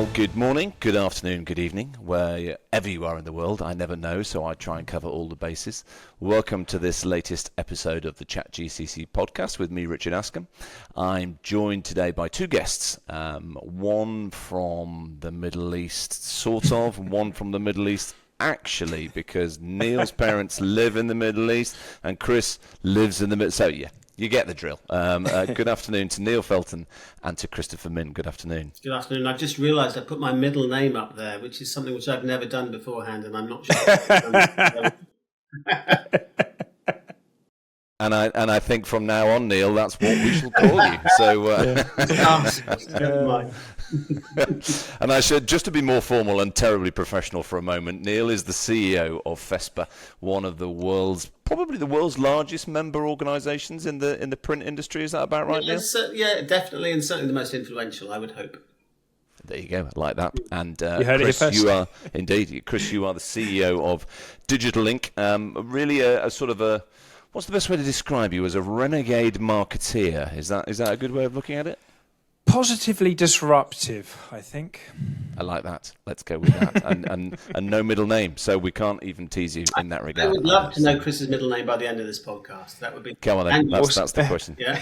Well, good morning, good afternoon, good evening, wherever you are in the world. I never know, so I try and cover all the bases. Welcome to this latest episode of the ChatGCC Podcast with me, Richard Askam. I'm joined today by two guests, one from the Middle East, sort of, and one from the Middle East, actually, because Neil's parents live in the Middle East and Chris lives in the Middle East. So, yeah. You get the drill. Good afternoon to Neil Felton and to Christopher Minn. Good afternoon. Good afternoon. I've just realised I put my middle name up there, which is something which I've never done beforehand, and I'm not sure. And I think from now on, Neil, that's what we shall call you. So, Never mind. And I should, just to be more formal and terribly professional for a moment, Neil is the CEO of FESPA, one of the world's, probably the world's largest member organisations in the print industry. Is that about right, Neil? Yeah, definitely, and certainly the most influential, I would hope. There you go, I like that. And you heard Chris, it first. you are indeed, Chris, you are the CEO of Digital Inc. Really a sort of a, what's the best way to describe you? As a renegade marketeer? Is that a good way of looking at it? Positively disruptive, I think. I like that. Let's go with that. And no middle name, so we can't even tease you in that regard. I would love to know Chris's middle name by the end of this podcast. That would be. Come on then. That's the question. Yeah.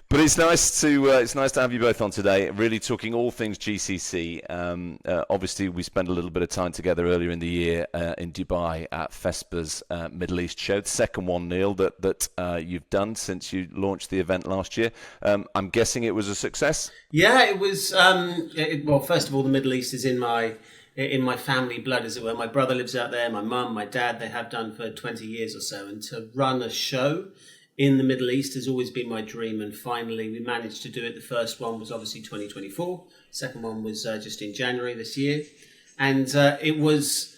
But it's nice to have you both on today. Really talking all things GCC. Obviously, we spent a little bit of time together earlier in the year in Dubai at FESPA's Middle East show, the second one, Neil, that you've done since you launched the event last year. I'm guessing it was a success. Yeah, it was. Well, first of all, the Middle East is in my family blood, as it were. My brother lives out there. My mum, my dad, they have done for 20 years or so. And to run a show in the Middle East has always been my dream. And finally, we managed to do it. The first one was obviously 2024. Second one was just in January this year. And it was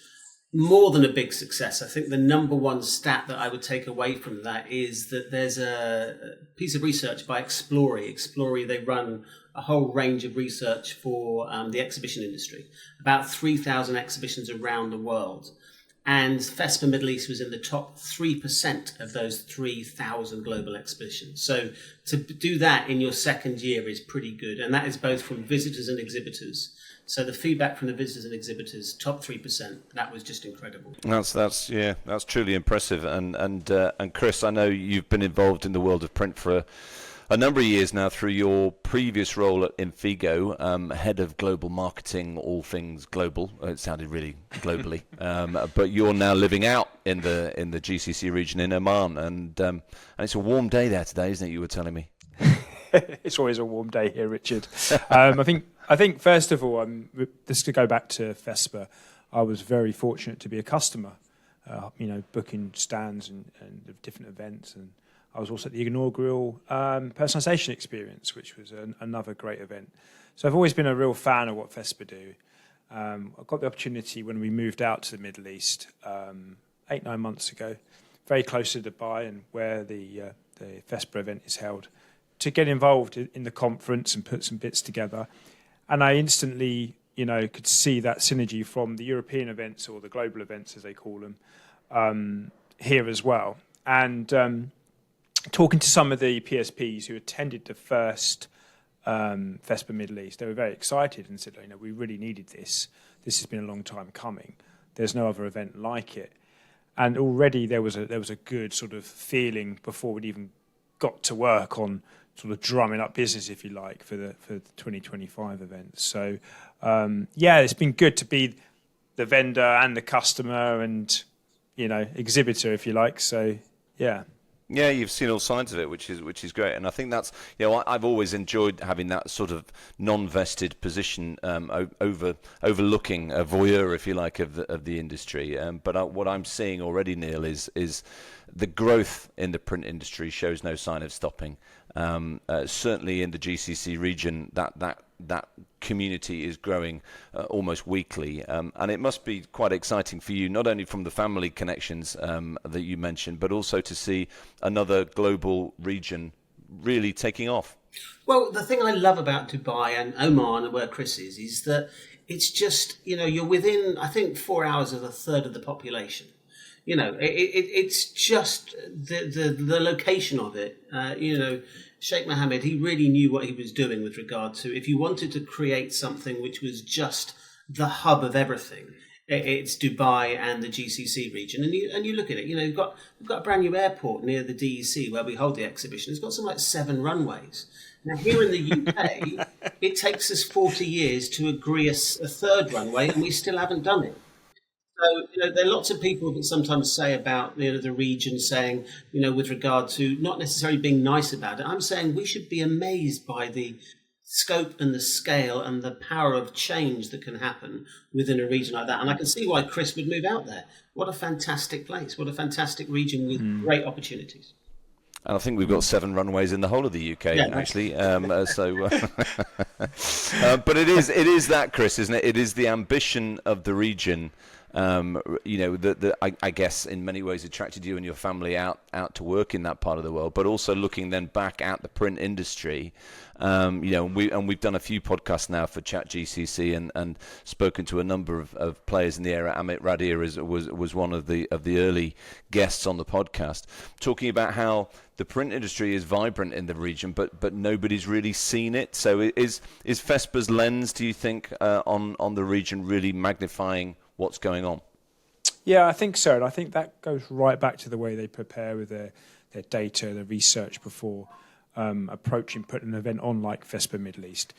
more than a big success. I think the number one stat that I would take away from that is that there's a piece of research by Explory. Explory, they run a whole range of research for the exhibition industry, about 3,000 exhibitions around the world. And FESPA Middle East was in the top 3% of those 3,000 global exhibitions. So to do that in your second year is pretty good. And that is both from visitors and exhibitors. So the feedback from the visitors and exhibitors, top 3%, that was just incredible. That's truly impressive. And Chris, I know you've been involved in the world of print for a number of years now through your previous role at Infigo, head of global marketing, all things global. It sounded really globally, but you're now living out in the GCC region in Oman, and it's a warm day there today, isn't it? You were telling me. It's always a warm day here, Richard. I think first of all, just to go back to FESPA, I was very fortunate to be a customer, booking stands and different events, and I was also at the inaugural Personalisation experience, which was another great event. So I've always been a real fan of what FESPA do. I got the opportunity when we moved out to the Middle East 8-9 months ago, very close to Dubai and where the FESPA event is held, to get involved in the conference and put some bits together. And I instantly, could see that synergy from the European events, or the global events as they call them, here as well. And talking to some of the PSPs who attended the first FESPA Middle East, they were very excited and said, we really needed this. This has been a long time coming. There's no other event like it. And already there was a good sort of feeling before we'd even got to work on sort of drumming up business, if you like, for the 2025 event. So, it's been good to be the vendor and the customer and, exhibitor, if you like. So, yeah. Yeah, you've seen all sides of it, which is great, and I think that's I've always enjoyed having that sort of non-vested position, overlooking a voyeur, if you like, of the industry. But what I'm seeing already, Neil, is the growth in the print industry shows no sign of stopping. Certainly in the GCC region, that community is growing almost weekly, and it must be quite exciting for you, not only from the family connections that you mentioned, but also to see another global region really taking off. Well, the thing I love about Dubai and Oman and where Chris is that it's just, you're within, I think, 4 hours of a third of the population. It's just the location of it, Sheikh Mohammed, he really knew what he was doing with regard to, if you wanted to create something which was just the hub of everything, it's Dubai and the GCC region. And you look at it, we've got a brand new airport near the DEC where we hold the exhibition. It's got something like 7 runways. Now, here in the UK, it takes us 40 years to agree a third runway, and we still haven't done it. So, there are lots of people that sometimes say about the region, saying, with regard to not necessarily being nice about it. I'm saying we should be amazed by the scope and the scale and the power of change that can happen within a region like that. And I can see why Chris would move out there. What a fantastic place. What a fantastic region with great opportunities. And I think we've got 7 runways in the whole of the UK, actually. But it is that, Chris, isn't it? It is the ambition of the region. That I guess in many ways attracted you and your family out to work in that part of the world, but also looking then back at the print industry. And we've done a few podcasts now for ChatGCC and spoken to a number of players in the area. Amit Radia was one of the early guests on the podcast, talking about how the print industry is vibrant in the region, but nobody's really seen it. So is FESPA's lens, do you think, on the region really magnifying what's going on? Yeah, I think so. And I think that goes right back to the way they prepare with their data, their research before putting an event on like FESPA Middle East.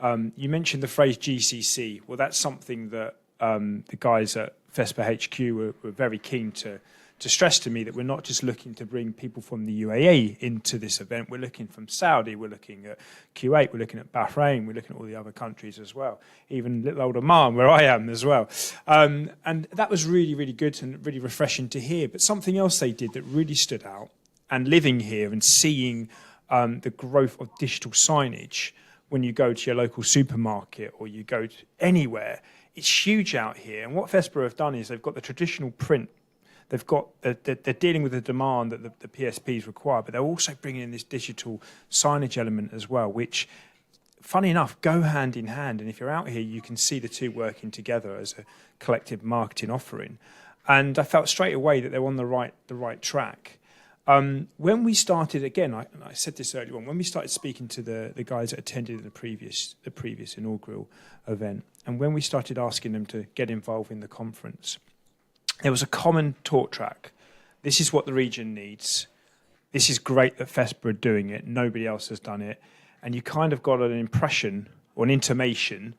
You mentioned the phrase GCC. Well, that's something that the guys at FESPA HQ were very keen to stress to me, that we're not just looking to bring people from the UAE into this event. We're looking from Saudi, we're looking at Kuwait, we're looking at Bahrain, we're looking at all the other countries as well, even little old Oman, where I am as well. And that was really, really good and really refreshing to hear. But something else they did that really stood out, and living here and seeing the growth of digital signage when you go to your local supermarket or you go to anywhere, it's huge out here. And what FESPA have done is they've got the traditional print. They're dealing with the demand that the PSPs require, but they're also bringing in this digital signage element as well, which, funny enough, go hand in hand. And if you're out here, you can see the two working together as a collective marketing offering. And I felt straight away that they're on the right track. When we started, again, I said this earlier on, when we started speaking to the guys that attended the previous inaugural event, and when we started asking them to get involved in the conference, there was a common talk track. This is what the region needs. This is great that FESPA are doing it. Nobody else has done it. And you kind of got an impression or an intimation,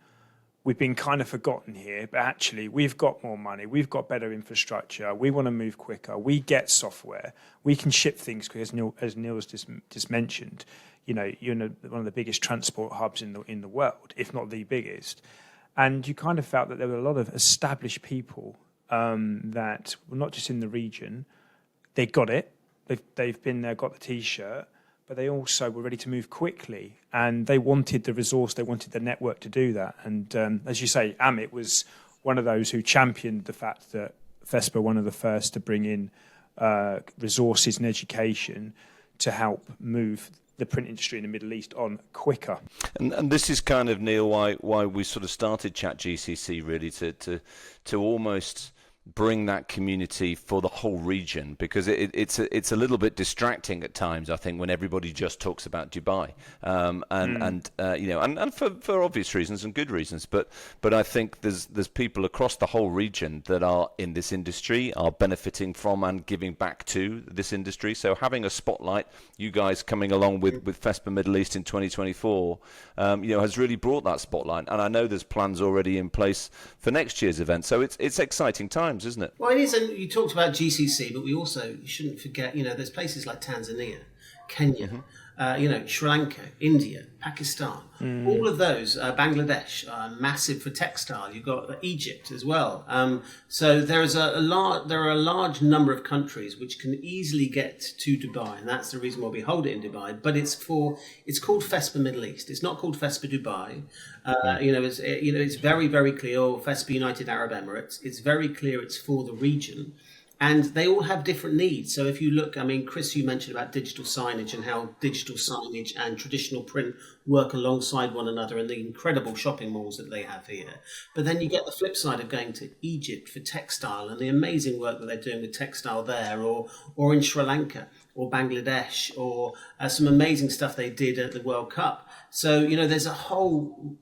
we've been kind of forgotten here, but actually we've got more money. We've got better infrastructure. We want to move quicker. We get software. We can ship things, because as Neil's just mentioned, you're in one of the biggest transport hubs in the world, if not the biggest. And you kind of felt that there were a lot of established people that were not just in the region. They got it. They've been there, got the T-shirt, but they also were ready to move quickly, and they wanted the resource, they wanted the network to do that. And as you say, Amit was one of those who championed the fact that FESPA, one of the first to bring in resources and education to help move the print industry in the Middle East on quicker. And this is kind of, Neil, why we sort of started ChatGCC, really, to almost bring that community for the whole region, because it's a little bit distracting at times, I think, when everybody just talks about Dubai, and for obvious reasons and good reasons, but I think there's people across the whole region that are in this industry, are benefiting from and giving back to this industry. So having a spotlight, you guys coming along with FESPA Middle East in 2024, has really brought that spotlight, and I know there's plans already in place for next year's event. So it's exciting times, isn't it? Well, it is, and you talked about GCC, but you shouldn't forget, there's places like Tanzania, Kenya, Sri Lanka, India, Pakistan, all of those, Bangladesh, massive for textile. You've got Egypt as well. So there are a large number of countries which can easily get to Dubai, and that's the reason why we hold it in Dubai. But it's called FESPA Middle East. It's not called FESPA Dubai. It's very, very clear. Or FESPA United Arab Emirates. It's very clear. It's for the region. And they all have different needs. So if you look, I mean, Chris, you mentioned about digital signage and how digital signage and traditional print work alongside one another in the incredible shopping malls that they have here. But then you get the flip side of going to Egypt for textile and the amazing work that they're doing with textile there, or in Sri Lanka or Bangladesh, or some amazing stuff they did at the World Cup. So, you know, there's a whole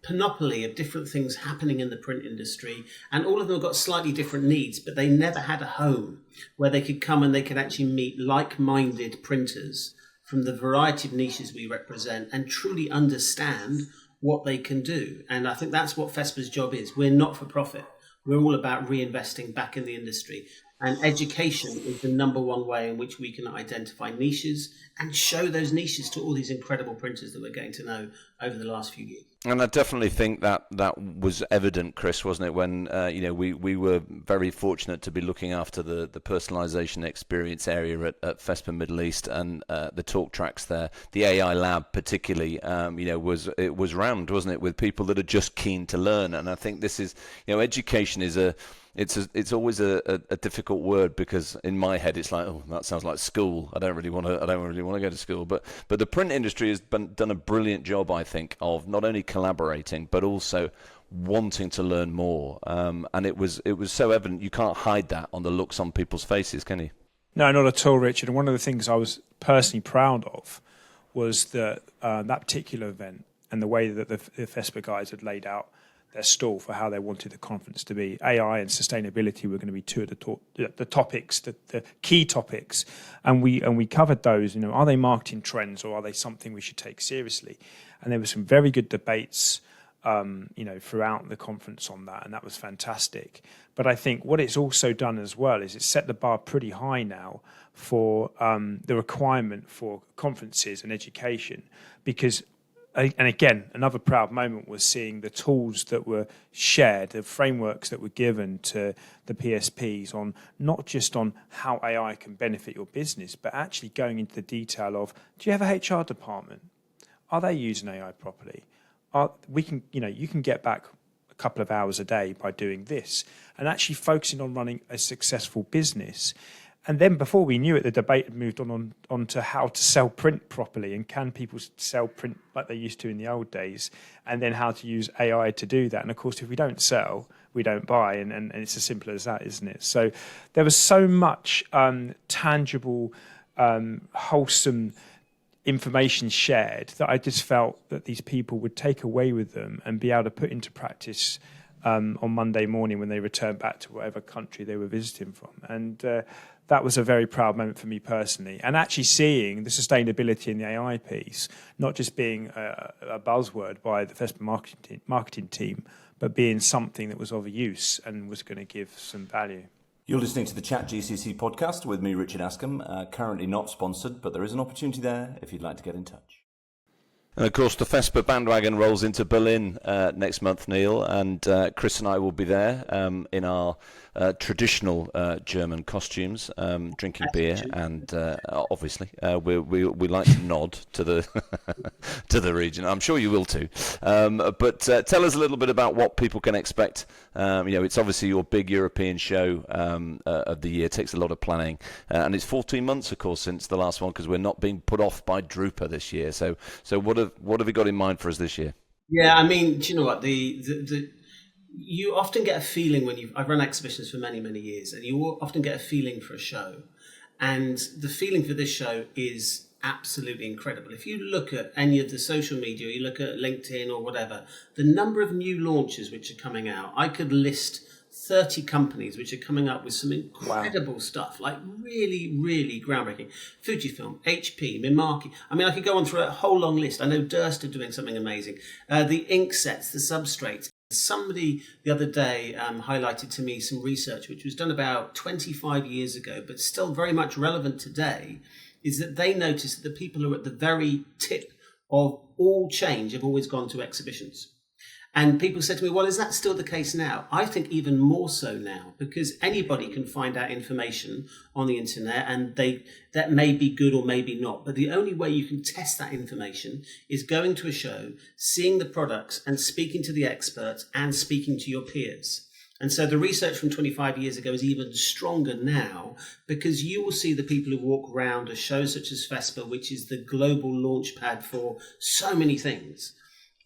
panoply of different things happening in the print industry, and all of them have got slightly different needs, but they never had a home where they could come and they could actually meet like-minded printers from the variety of niches we represent and truly understand what they can do. And I think that's what FESPA's job is. We're not for profit. We're all about reinvesting back in the industry. And education is the number one way in which we can identify niches and show those niches to all these incredible printers that we're getting to know over the last few years. And I definitely think that was evident, Chris, wasn't it? When we were very fortunate to be looking after the personalisation experience area at FESPA Middle East, and the talk tracks there, the AI lab particularly, was rammed, wasn't it, with people that are just keen to learn. And I think this is, education is it's always a difficult word, because in my head it's like, oh, that sounds like school. I don't really want to go to school. But the print industry has done a brilliant job, I think, of not only collaborating but also wanting to learn more. And it was so evident. You can't hide that on the looks on people's faces, can you? No, not at all, Richard. And one of the things I was personally proud of was that that particular event and the way that the FESPA guys had laid out their stall for how they wanted the conference to be. AI and sustainability were going to be two of the topics, the key topics, and we covered those. Are they marketing trends, or are they something we should take seriously? And there were some very good debates, throughout the conference on that, and that was fantastic. But I think what it's also done as well is it's set the bar pretty high now for the requirement for conferences and education, because. And again, another proud moment was seeing the tools that were shared, the frameworks that were given to the PSPs on not just on how AI can benefit your business, but actually going into the detail of, do you have a HR department? Are they using AI properly? You can get back a couple of hours a day by doing this, and actually focusing on running a successful business. And then before we knew it, the debate had moved on to how to sell print properly, and can people sell print like they used to in the old days, and then how to use AI to do that. And of course, if we don't sell, we don't buy, and it's as simple as that, isn't it? So there was so much tangible, wholesome information shared that I just felt that these people would take away with them and be able to put into practice on Monday morning when they returned back to whatever country they were visiting from. And that was a very proud moment for me personally. And actually seeing the sustainability in the AI piece, not just being a buzzword by the FESPA marketing team, but being something that was of use and was going to give some value. You're listening to the ChatGCC Podcast with me, Richard Askam. Currently not sponsored, but there is an opportunity there if you'd like to get in touch. And of course, the FESPA bandwagon rolls into Berlin next month, Neil, and Chris and I will be there in our traditional German costumes, drinking beer, and obviously we like to nod to the to the region. I'm sure you will too. But tell us a little bit about what people can expect. It's obviously your big European show of the year. It takes a lot of planning, and it's 14 months, of course, since the last one, because we're not being put off by Drupa this year. So what have you got in mind for us this year? Yeah, I mean, do you know what? You often get a feeling when I've run exhibitions for many, many years, and you often get a feeling for a show. And the feeling for this show is absolutely incredible. If you look at any of the social media, you look at LinkedIn or whatever, the number of new launches which are coming out, I could list 30 companies which are coming up with some incredible stuff, like really, really groundbreaking. Fujifilm, HP, Mimaki. I mean, I could go on through a whole long list. I know Durst are doing something amazing. The ink sets, the substrates. Somebody the other day highlighted to me some research which was done about 25 years ago, but still very much relevant today, is that they noticed that the people who are at the very tip of all change have always gone to exhibitions. And people said to me, well, is that still the case now? I think even more so now, because anybody can find out information on the internet, and that may be good or maybe not. But the only way you can test that information is going to a show, seeing the products and speaking to the experts and speaking to your peers. And so the research from 25 years ago is even stronger now, because you will see the people who walk around a show such as FESPA, which is the global launch pad for so many things,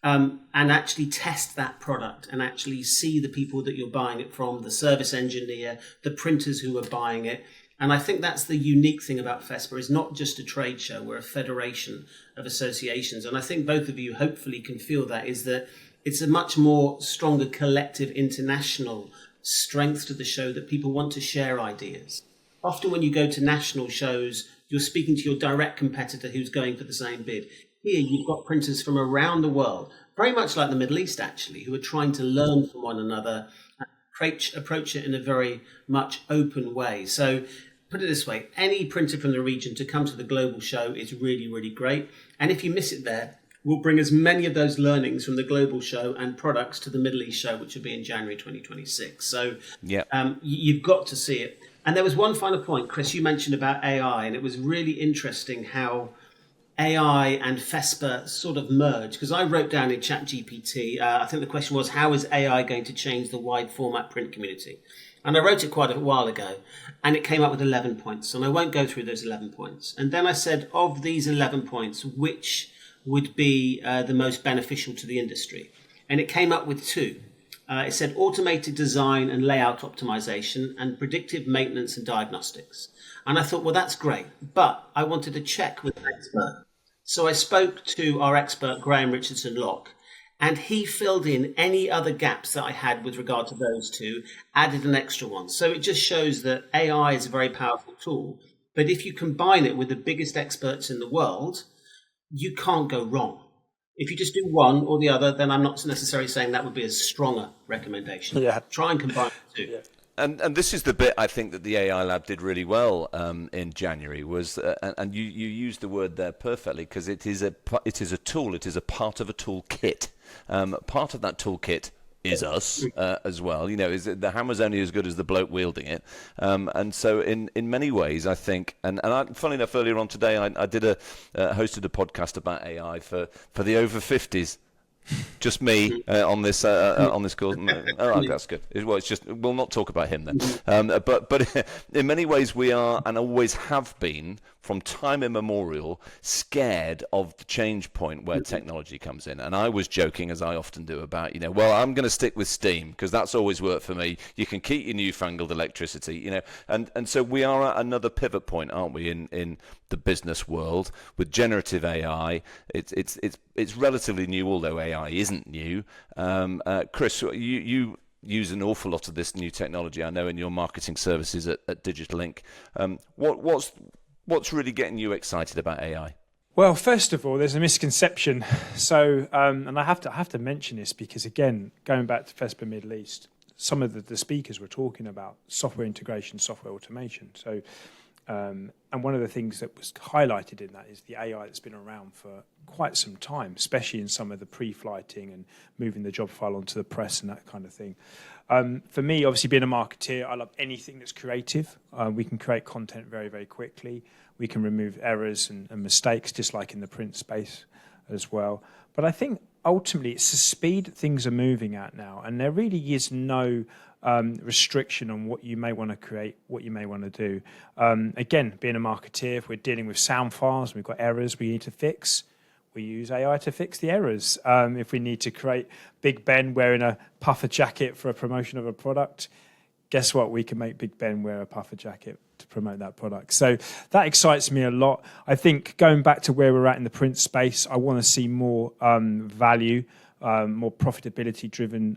and actually test that product and actually see the people that you're buying it from, the service engineer, the printers who are buying it. And I think that's the unique thing about FESPA, is not just a trade show, we're a federation of associations. And I think both of you hopefully can feel that, is that it's a much more stronger collective international strength to the show, that people want to share ideas. Often when you go to national shows, you're speaking to your direct competitor who's going for the same bid. Here you've got printers from around the world, very much like the Middle East actually, who are trying to learn from one another and approach it in a very much open way. So put it this way, any printer from the region to come to the global show is really, really great. And if you miss it there, we'll bring as many of those learnings from the global show and products to the Middle East show, which will be in January 2026. So you've got to see it. And there was one final point, Chris, you mentioned about AI, and it was really interesting how AI and FESPA sort of merged, because I wrote down in ChatGPT, I think the question was, how is AI going to change the wide format print community? And I wrote it quite a while ago, and it came up with 11 points. And I won't go through those 11 points. And then I said, of these 11 points, which would be the most beneficial to the industry? And it came up with 2. It said automated design and layout optimization and predictive maintenance and diagnostics. And I thought, well, that's great, but I wanted to check with an expert. So I spoke to our expert, Graham Richardson-Locke, and he filled in any other gaps that I had with regard to those 2, added an extra one. So it just shows that AI is a very powerful tool, but if you combine it with the biggest experts in the world, you can't go wrong. If you just do one or the other, then I'm not necessarily saying that would be a stronger recommendation. Yeah. Try and combine the 2. Yeah. And this is the bit I think that the AI Lab did really well in January was, and you used the word there perfectly, because it is a tool, it is a part of a toolkit. Part of that toolkit is us as well. You know, is the hammer's only as good as the bloke wielding it. And so in many ways, I think, and funnily enough, earlier on today, I hosted a podcast about AI for the over 50s. Just me on this call. Oh, that's good. Well, it's just we'll not talk about him then. But in many ways we are, and always have been, from time immemorial, scared of the change point where technology comes in. And I was joking, as I often do, about, well, I'm going to stick with steam because that's always worked for me. You can keep your newfangled electricity, and so we are at another pivot point, aren't we, in the business world with generative AI. It's relatively new, although AI isn't new. Chris, you use an awful lot of this new technology, I know, in your marketing services at Digital Inc. What's really getting you excited about AI? Well, first of all, there's a misconception. So, and I have to mention this because, again, going back to FESPA Middle East, some of the speakers were talking about software integration, software automation. So, and one of the things that was highlighted in that is the AI that's been around for quite some time, especially in some of the pre-flighting and moving the job file onto the press and that kind of thing. For me, obviously being a marketeer, I love anything that's creative. We can create content very, very quickly. We can remove errors and mistakes, just like in the print space as well. But I think ultimately it's the speed things are moving at now, and there really is no restriction on what you may want to create, what you may want to do. Again, being a marketeer, if we're dealing with sound files, we've got errors we need to fix, we use AI to fix the errors. If we need to create Big Ben wearing a puffer jacket for a promotion of a product, guess what? We can make Big Ben wear a puffer jacket to promote that product. So that excites me a lot. I think going back to where we're at in the print space, I want to see more value, more profitability driven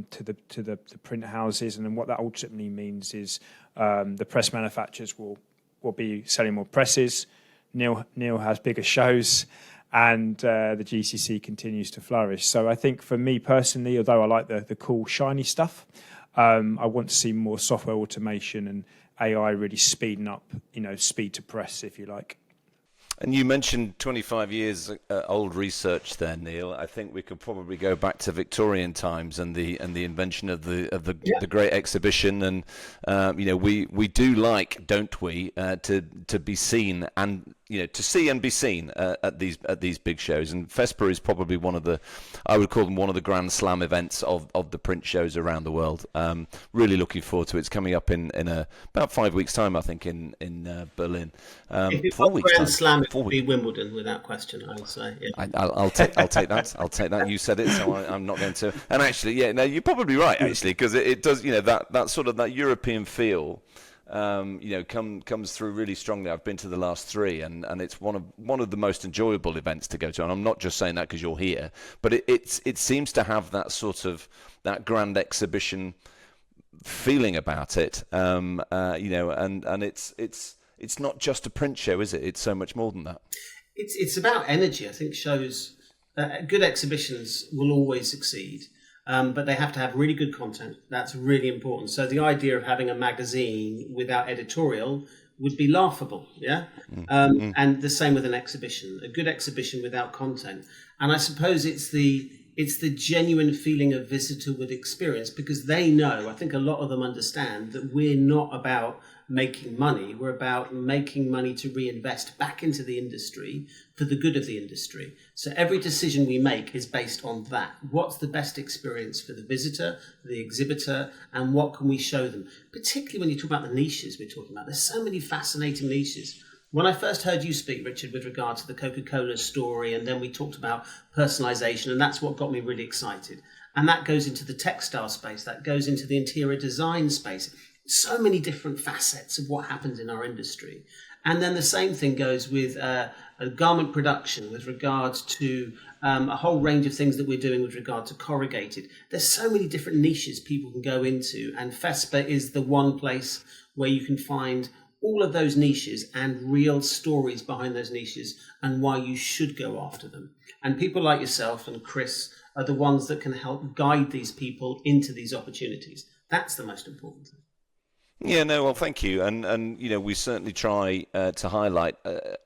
to the print houses, and then what that ultimately means is the press manufacturers will be selling more presses. Neil has bigger shows, and the GCC continues to flourish. So I think for me personally, although I like the cool shiny stuff, I want to see more software automation and AI really speeding up, speed to press, if you like. And you mentioned 25 years old research there, Neil. I think we could probably go back to Victorian times and the invention of the Great Exhibition. And we do like, don't we, to be seen and to see and be seen at these big shows. And FESPA is probably I would call them one of the grand slam events of the print shows around the world. Really looking forward to it. It's coming up in about 5 weeks' time, I think, in Berlin. If it's 4 weeks' grand time. slam, it would be Wimbledon without question, I would say. Yeah. I'll take that. I'll take that. You said it, so I'm not going to. And actually, you're probably right, actually, because it does, that sort of that European feel. Comes through really strongly. I've been to the last 3, and it's one of the most enjoyable events to go to. And I'm not just saying that because you're here, but it seems to have that sort of that grand exhibition feeling about it. And it's not just a print show, is it? It's so much more than that. It's about energy. I think shows, good exhibitions will always succeed. But they have to have really good content. That's really important. So the idea of having a magazine without editorial would be laughable, yeah? And the same with an exhibition. A good exhibition without content. And I suppose it's the genuine feeling a visitor would experience, because they know, I think a lot of them understand, that we're not about making money. We're about making money to reinvest back into the industry for the good of the industry. So every decision we make is based on that. What's the best experience for the visitor, the exhibitor, and what can we show them? Particularly when you talk about the niches we're talking about. There's so many fascinating niches. When I first heard you speak, Richard, with regard to the Coca-Cola story, and then we talked about personalisation, and that's what got me really excited. And that goes into the textile space, that goes into the interior design space. So many different facets of what happens in our industry. And then the same thing goes with a garment production with regards to a whole range of things that we're doing with regard to corrugated. There's so many different niches people can go into, and FESPA is the one place where you can find all of those niches and real stories behind those niches and why you should go after them. And people like yourself and Chris are the ones that can help guide these people into these opportunities. That's the most important thing. Yeah, no, well, thank you. And we certainly try to highlight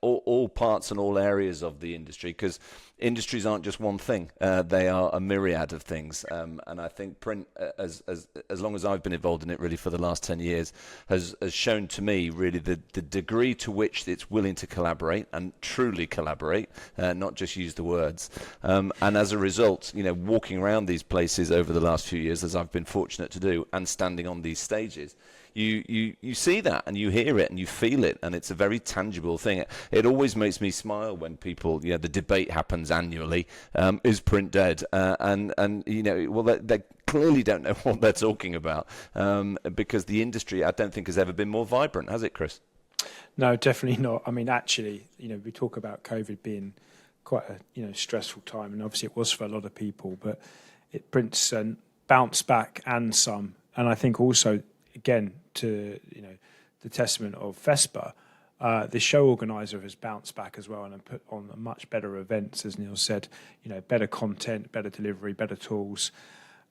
all parts and all areas of the industry, because industries aren't just one thing. They are a myriad of things. And I think print, as long as I've been involved in it really for the last 10 years, has shown to me really the degree to which it's willing to collaborate and truly collaborate, not just use the words. And as a result, walking around these places over the last few years, as I've been fortunate to do, and standing on these stages, you see that and you hear it and you feel it, and it's a very tangible thing. It always makes me smile when people, the debate happens annually, is print dead? They clearly don't know what they're talking about, because the industry, I don't think, has ever been more vibrant, has it, Chris? No, definitely not. I mean, actually, we talk about COVID being quite a stressful time, and obviously it was for a lot of people, but print's bounced back and some. And I think also, again, to the testament of FESPA, the show organizer has bounced back as well and put on a much better events, as Neil said, better content, better delivery, better tools.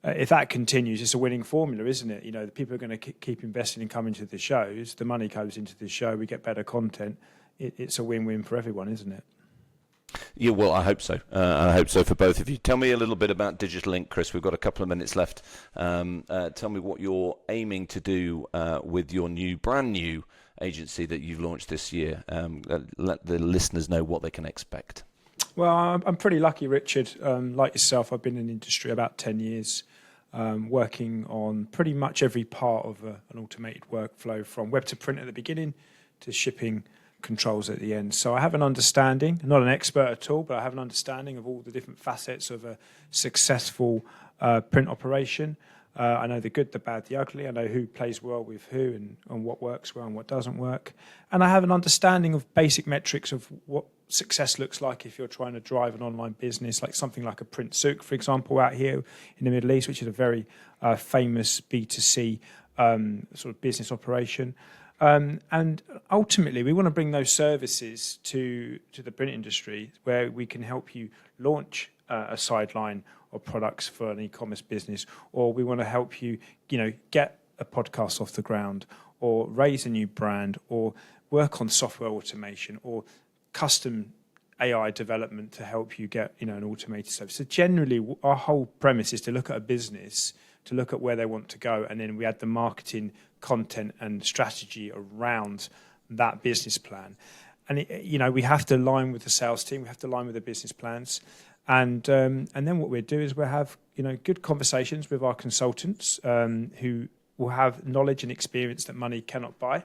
If that continues, it's a winning formula, isn't it? The people are going to keep investing and coming to the shows. The money goes into the show. We get better content. It's a win-win for everyone, isn't it? Yeah, well, I hope so. I hope so for both of you. Tell me a little bit about Digital Ink, Chris. We've got a couple of minutes left. Tell me what you're aiming to do with your brand new agency that you've launched this year. Let the listeners know what they can expect. Well, I'm pretty lucky, Richard. Like yourself, I've been in the industry about 10 years, working on pretty much every part of an automated workflow, from web to print at the beginning to shipping controls at the end. So I have an understanding, not an expert at all, but I have an understanding of all the different facets of a successful print operation. I know the good, the bad, the ugly. I know who plays well with who and what works well and what doesn't work. And I have an understanding of basic metrics of what success looks like if you're trying to drive an online business, like something like a print souk, for example, out here in the Middle East, which is a very famous B2C sort of business operation. And ultimately, we want to bring those services to the print industry, where we can help you launch a sideline of products for an e-commerce business, or we want to help you, get a podcast off the ground, or raise a new brand, or work on software automation, or custom AI development to help you get, an automated service. So generally, our whole premise is to look at a business, to look at where they want to go, and then we add the marketing, content and strategy around that business plan. we have to align with the sales team, we have to align with the business plans, and then what we'll do is we'll have good conversations with our consultants who will have knowledge and experience that money cannot buy,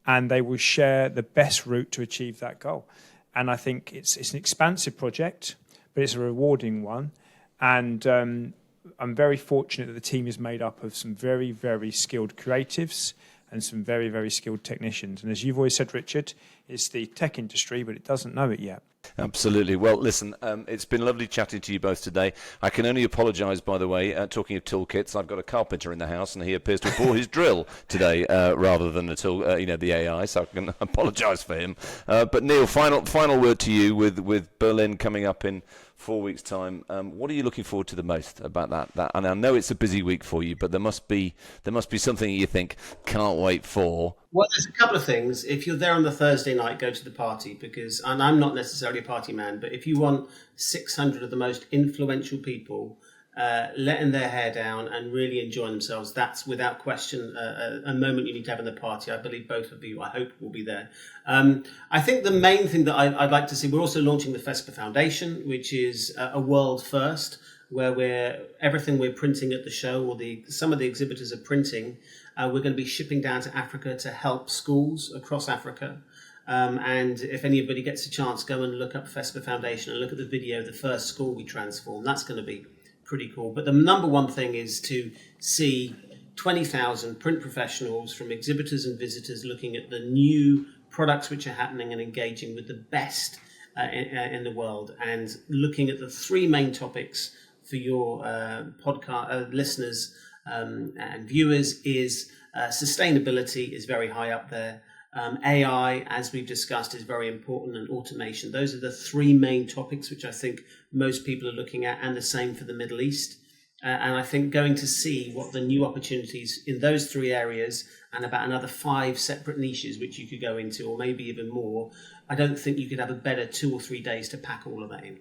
and they will share the best route to achieve that goal. And I think it's an expansive project, but it's a rewarding one. And I'm very fortunate that the team is made up of some very, very skilled creatives and some very, very skilled technicians. And as you've always said, Richard, it's the tech industry, but it doesn't know it yet. Absolutely. Well, listen, it's been lovely chatting to you both today. I can only apologise, by the way, talking of toolkits, I've got a carpenter in the house and he appears to have bought his drill today rather than a tool, the AI, so I can apologise for him. But Neil, final word to you with Berlin coming up in 4 weeks' time. What are you looking forward to the most about that? And I know it's a busy week for you, but there must be something you think can't wait for. Well, there's a couple of things. If you're there on the Thursday night, go to the party and I'm not necessarily a party man, but if you want 600 of the most influential people letting their hair down and really enjoying themselves, that's without question a moment you need to have in the party. I believe both of you, I hope, will be there. I think the main thing that I'd like to see, we're also launching the FESPA Foundation, which is a world first, where everything we're printing at the show, or some of the exhibitors are printing, we're going to be shipping down to Africa to help schools across Africa. And if anybody gets a chance, go and look up FESPA Foundation and look at the video, the first school we transformed. That's going to be pretty cool. But the number one thing is to see 20,000 print professionals from exhibitors and visitors looking at the new products which are happening and engaging with the best in the world, and looking at the three main topics for your podcast listeners and viewers is sustainability is very high up there. AI, as we've discussed, is very important, and automation. Those are the three main topics which I think most people are looking at, and the same for the Middle East. And I think going to see what the new opportunities in those three areas, and about another 5 separate niches which you could go into, or maybe even more, I don't think you could have a better 2 or 3 days to pack all of that in.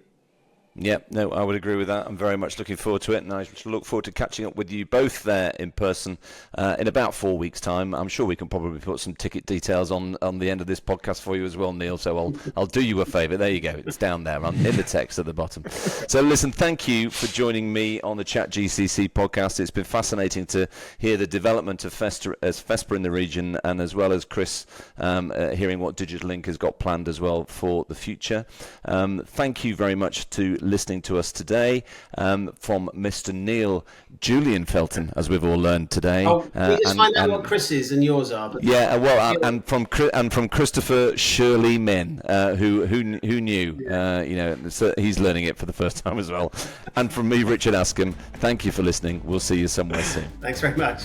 Yeah, no, I would agree with that. I'm very much looking forward to it, and I look forward to catching up with you both there in person in about 4 weeks' time. I'm sure we can probably put some ticket details on the end of this podcast for you as well, Neil, so I'll do you a favour. There you go. It's down there in the text at the bottom. So listen, thank you for joining me on the ChatGCC podcast. It's been fascinating to hear the development of FESPA in the region, and as well as Chris hearing what Digital Link has got planned as well for the future. Thank you very much to listening to us today from Mr. Neil Julian Felton, as we've all learned today. Oh, we just find out what Chris's and yours are. But and from Christopher Shirley Minn, who knew? So he's learning it for the first time as well. And from me, Richard Askam, thank you for listening. We'll see you somewhere soon. Thanks very much.